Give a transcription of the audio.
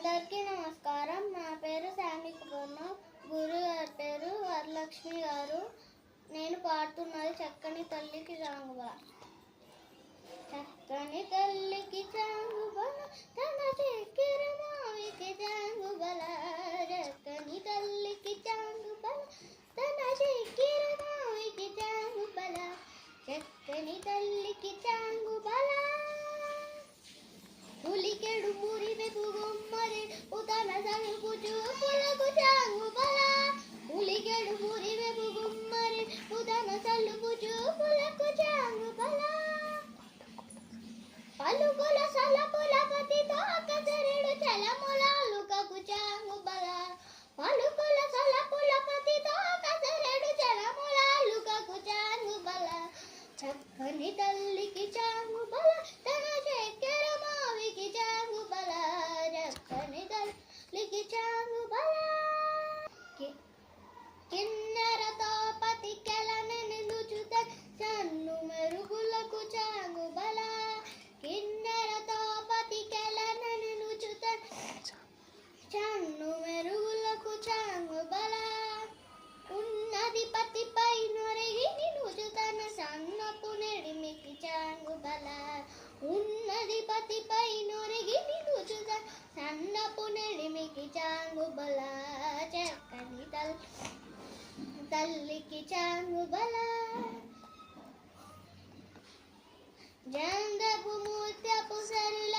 అందరికీ నమస్కారం. నా పేరు శాండీ కుమార్. గురువు గారి పేరు వరలక్ష్మి గారు. నేను పాడుతున్నది చక్కని తల్లికి చాంగుబల. చక్కని తల్లికి చాంగుబల, తన చక్కెర మావికి చాంగుబల. చక్కని తల్లికి చాంగుబల, తన చక్కెర మావికి చాంగుబల. చక్కని తల్లికి చాంగుబల. పులికెడు మురివెపు గుమ్మరి ఉతన సలుపు చూపులకు చాంగుబల. పులికెడు మురివెపు గుమ్మరి ఉతన సలుపు చూపులకు చాంగుబల. పలుకుల సలపుల పతితో కసరెడు చలములాలుకకు చాంగుబల. పలుకుల సలపుల పతితో కసరెడు చలములాలుకకు చాంగుబల. చక్కని తల్లికి చాంగుబల, తన చక్కెర మావికి చాంగుబల. చక్కని తల్లికి చాంగుబల. కిన్నెరతో పతికెలని నిలుచుత సన్ను మెరుగులకు చాంగుబల. కిన్నెరతో పతికెలని నిలుచుత సన్ను మెరుగులకు చాంగుబల. ఉన్నది పతిపై నొరిగి నిలుచుతన సన్నపు నెడిమికి చాంగుబల. ఉన్నది పతిపై నొరిగి నిలుచుతన సన్నపు నెడిమికి చాంగుబల. చక్కని తల్లికి చాంగుబల. జందపు ముత్యపు సరుల